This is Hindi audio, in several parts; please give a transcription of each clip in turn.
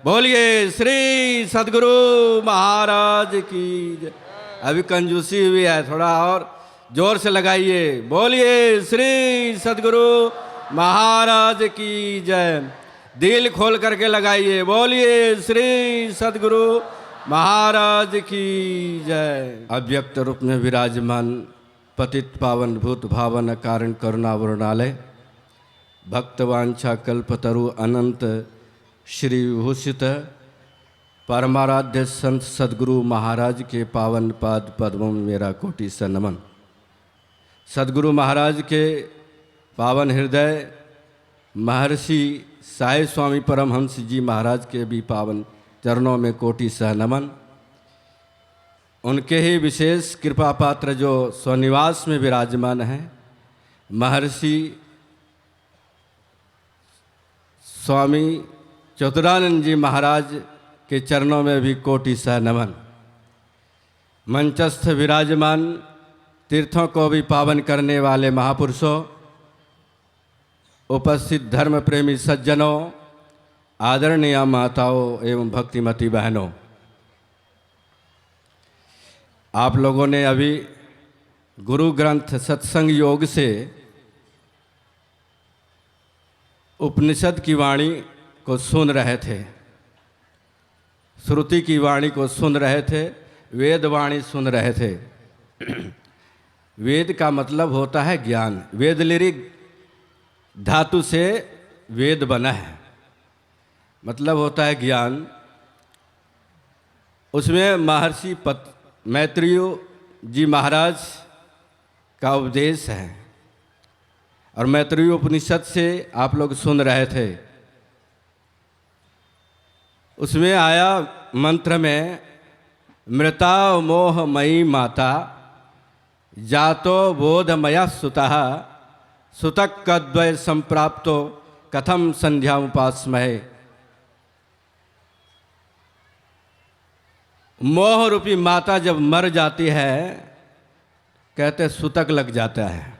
बोलिए श्री सद्गुरु महाराज की जय। अभी कंजूसी हुई है, थोड़ा और जोर से लगाइए। बोलिए श्री सद्गुरु महाराज की जय। दिल खोल करके लगाइए। बोलिए श्री सद्गुरु महाराज की जय। अव्यक्त रूप में विराजमान पतित पावन भूत भावन कारण करुणा वरुणालय भक्तवांछा कल्पतरु अनंत श्री विभूषित परमाराध्य संत सद्गुरु महाराज के पावन पाद पद्मों में मेरा कोटि सा नमन। सद्गुरु महाराज के पावन हृदय महर्षि साई स्वामी परमहंस जी महाराज के भी पावन चरणों में कोटि सा नमन। उनके ही विशेष कृपा पात्र जो स्वनिवास में विराजमान हैं महर्षि स्वामी चतुरानंद जी महाराज के चरणों में भी कोटि सा नमन। मंचस्थ विराजमान तीर्थों को भी पावन करने वाले महापुरुषों, उपस्थित धर्म प्रेमी सज्जनों, आदरणीय माताओं एवं भक्तिमती बहनों, आप लोगों ने अभी गुरु ग्रंथ सत्संग योग से उपनिषद की वाणी को सुन रहे थे, श्रुति की वाणी को सुन रहे थे, वेद वाणी सुन रहे थे। वेद का मतलब होता है ज्ञान। वेद लिरिक धातु से वेद बना है, मतलब होता है ज्ञान। उसमें महर्षि मैत्रेय जी महाराज का उपदेश है और मैत्रेय उपनिषद से आप लोग सुन रहे थे। उसमें आया मंत्र में मृता मोहमयी माता जातो बोधमया सुतः सुतक कद्वय संप्राप्तो कथम संध्या उपासमहे। मोह रूपी माता जब मर जाती है कहते सूतक लग जाता है,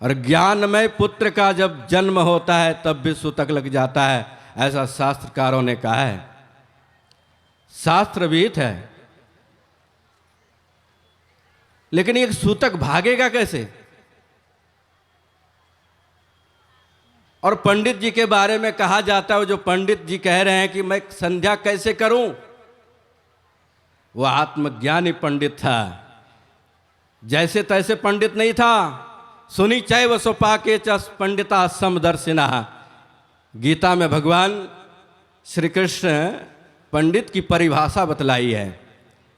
और ज्ञानमय पुत्र का जब जन्म होता है तब भी सूतक लग जाता है, ऐसा शास्त्रकारों ने कहा है। शास्त्रविहित है। लेकिन एक सूतक भागेगा कैसे? और पंडित जी के बारे में कहा जाता है, जो पंडित जी कह रहे हैं कि मैं संध्या कैसे करूं, वह आत्मज्ञानी पंडित था, जैसे तैसे पंडित नहीं था। सुनी चैव सोपाके च पंडिता समदर्शिना। गीता में भगवान श्री कृष्ण पंडित की परिभाषा बतलाई है।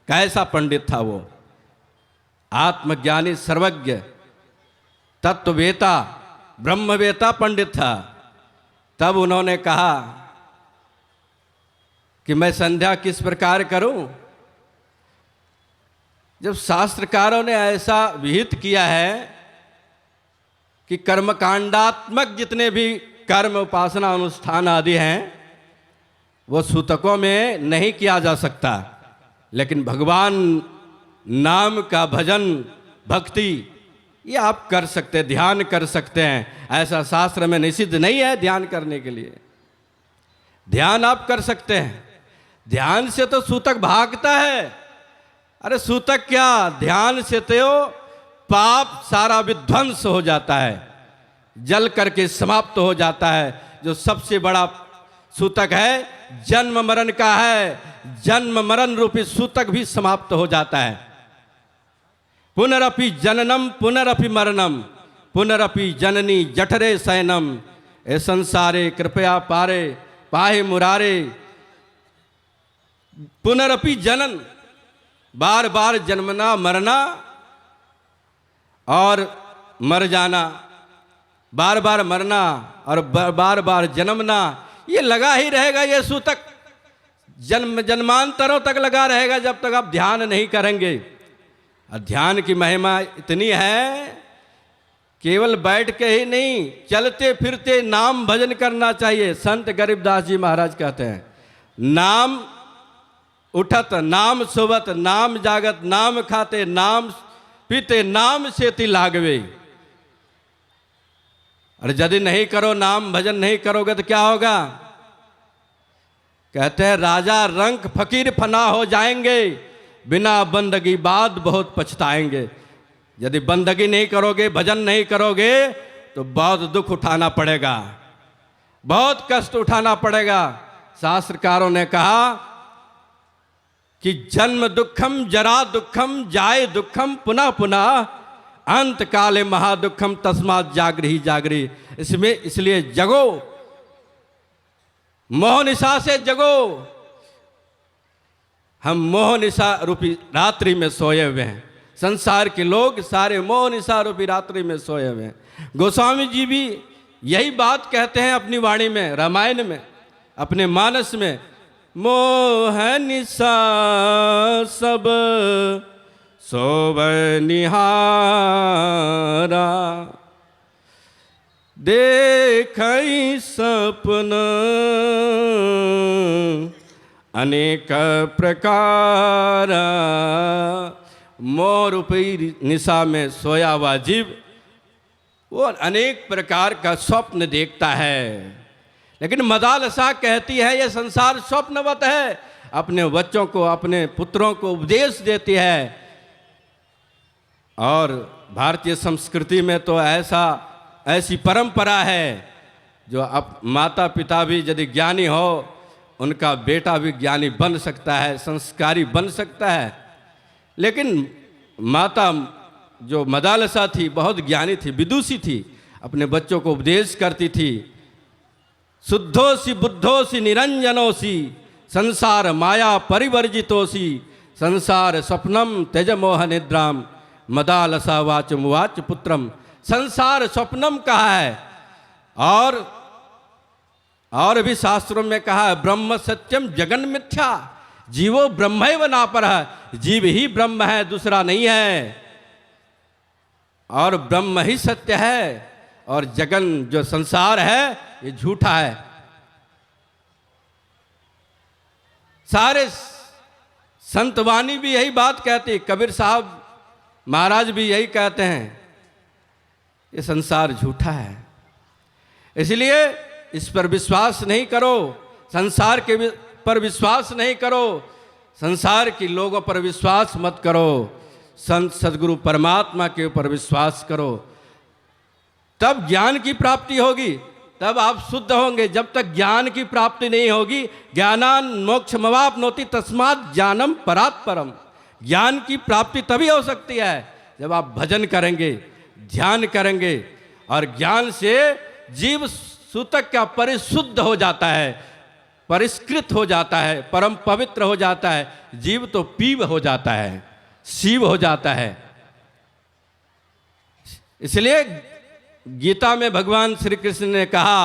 कैसा पंडित था वो? आत्मज्ञानी, सर्वज्ञ, तत्ववेता, ब्रह्मवेता पंडित था। तब उन्होंने कहा कि मैं संध्या किस प्रकार करूं। जब शास्त्रकारों ने ऐसा विहित किया है कि कर्मकांडात्मक जितने भी कर्म, उपासना, अनुष्ठान आदि हैं वो सूतकों में नहीं किया जा सकता, लेकिन भगवान नाम का भजन, भक्ति ये आप कर सकते, ध्यान कर सकते हैं। ऐसा शास्त्र में निषिद्ध नहीं है ध्यान करने के लिए। ध्यान आप कर सकते हैं। ध्यान से तो सूतक भागता है। अरे सूतक क्या, ध्यान से तो पाप सारा विध्वंस हो जाता है, जल करके समाप्त हो जाता है। जो सबसे बड़ा सूतक है जन्म मरण का है, जन्म मरण रूपी सूतक भी समाप्त हो जाता है। पुनरपि जननम पुनरपि मरणम पुनरपि जननी जठरे शयनम ए संसारे कृपया पारे पाहे मुरारे। पुनरपि जनन, बार बार जन्मना, मरना और मर जाना, बार बार मरना और बार बार जन्मना, ये लगा ही रहेगा। ये सूतक जन्म जन्मांतरों तक लगा रहेगा जब तक आप ध्यान नहीं करेंगे। ध्यान की महिमा इतनी है, केवल बैठ के ही नहीं, चलते फिरते नाम भजन करना चाहिए। संत गरीबदास जी महाराज कहते हैं, नाम उठत नाम सोवत नाम जागत नाम खाते नाम पीते नाम सेति लागवे। और यदि नहीं करो, नाम भजन नहीं करोगे तो क्या होगा? कहते हैं राजा रंक फकीर फना हो जाएंगे, बिना बंदगी बाद बहुत पछताएंगे। यदि बंदगी नहीं करोगे, भजन नहीं करोगे तो बहुत दुख उठाना पड़ेगा, बहुत कष्ट उठाना पड़ेगा। शास्त्रकारों ने कहा कि जन्म दुखम जरा दुखम जाय दुखम पुनः पुनः अंत काले महादुखम तस्मात् जागृहि जागृहि। इसमें इसलिए जगो, मोह निशा से जगो। हम मोह निशा रूपी रात्रि में सोए हुए हैं, संसार के लोग सारे मोह निशा रूपी रात्रि में सोए हुए हैं। गोस्वामी जी भी यही बात कहते हैं अपनी वाणी में, रामायण में, अपने मानस में। मोह निशा सब सोवै निहारा, देखई सपन अनेक प्रकार। मोह रूपी निशा में सोया हुआ जीव वो अनेक प्रकार का स्वप्न देखता है, लेकिन मदालसा कहती है यह संसार स्वप्नवत है। अपने बच्चों को, अपने पुत्रों को उपदेश देती है। और भारतीय संस्कृति में तो ऐसी परंपरा है, जो अब माता पिता भी यदि ज्ञानी हो, उनका बेटा भी ज्ञानी बन सकता है, संस्कारी बन सकता है। लेकिन माता जो मदालसा थी बहुत ज्ञानी थी, विदुषी थी, अपने बच्चों को उपदेश करती थी। शुद्धोसी बुद्धोसी निरंजनोसी संसार माया परिवर्जितोसी संसार स्वप्नम त्यज मोह निद्राम मदालसा वाचम वाच पुत्रम। संसार स्वप्नम कहा है, और भी शास्त्रों में कहा है ब्रह्म सत्यम जगन मिथ्या। जीवो ब्रह्मैव नापरः, जीव ही ब्रह्म है, दूसरा नहीं है, और ब्रह्म ही सत्य है, और जगन जो संसार है ये झूठा है। सारे संतवाणी भी यही बात कहती, कबीर साहब महाराज भी यही कहते हैं, ये संसार झूठा है। इसलिए इस पर विश्वास नहीं करो, संसार के पर विश्वास नहीं करो, संसार के लोगों पर विश्वास मत करो, संत सद्गुरु परमात्मा के ऊपर विश्वास करो। तब ज्ञान की प्राप्ति होगी, तब आप शुद्ध होंगे। जब तक ज्ञान की प्राप्ति नहीं होगी, ज्ञानान मोक्षमवाप्नोति तस्मात् ज्ञानम परात् परम। ज्ञान की प्राप्ति तभी हो सकती है जब आप भजन करेंगे, ध्यान करेंगे, और ज्ञान से जीव सूतक का परिशुद्ध हो जाता है, परिष्कृत हो जाता है, परम पवित्र हो जाता है। जीव तो पीव हो जाता है, शिव हो जाता है। इसलिए गीता में भगवान श्री कृष्ण ने कहा,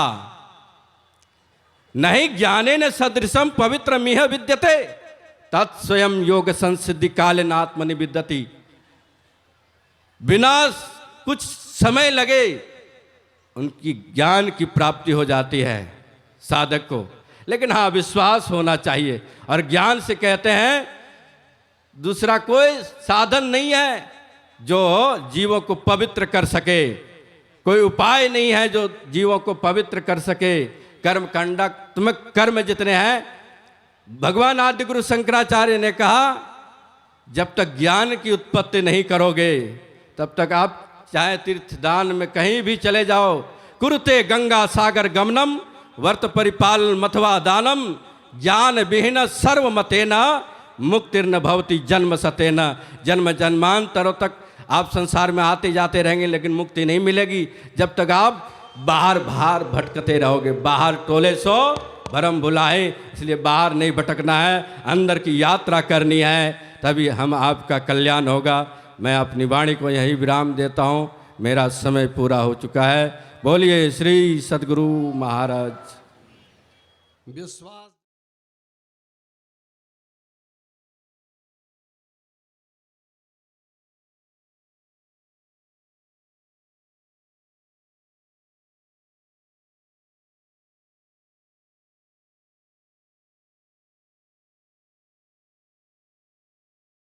नहीं ज्ञानेन सदृशम पवित्र मिह विद्यते तत्स्वयं योग संसिद्धि कालेन आत्मनि विद्यति। बिना कुछ समय लगे उनकी ज्ञान की प्राप्ति हो जाती है साधक को, लेकिन हाँ विश्वास होना चाहिए। और ज्ञान से कहते हैं दूसरा कोई साधन नहीं है जो जीवों को पवित्र कर सके, कोई उपाय नहीं है जो जीवों को पवित्र कर सके। कर्म कांडात्मक कर्म जितने हैं, भगवान आदि गुरु शंकराचार्य ने कहा जब तक ज्ञान की उत्पत्ति नहीं करोगे तब तक आप चाहे तीर्थदान में कहीं भी चले जाओ, कुरुते गंगा सागर गमनम वर्त परिपाल मथवा दानम ज्ञान विहीन सर्वमतेन मुक्तिर्न भवति जन्म सतेन। जन्म जन्मांतरों तक आप संसार में आते जाते रहेंगे, लेकिन मुक्ति नहीं मिलेगी जब तक आप बाहर भटकते रहोगे। बाहर टोले सो भरम भुलाए, इसलिए बाहर नहीं भटकना है, अंदर की यात्रा करनी है, तभी हम आपका कल्याण होगा। मैं अपनी वाणी को यही विराम देता हूँ, मेरा समय पूरा हो चुका है। बोलिए श्री सद्गुरु महाराज। विश्वास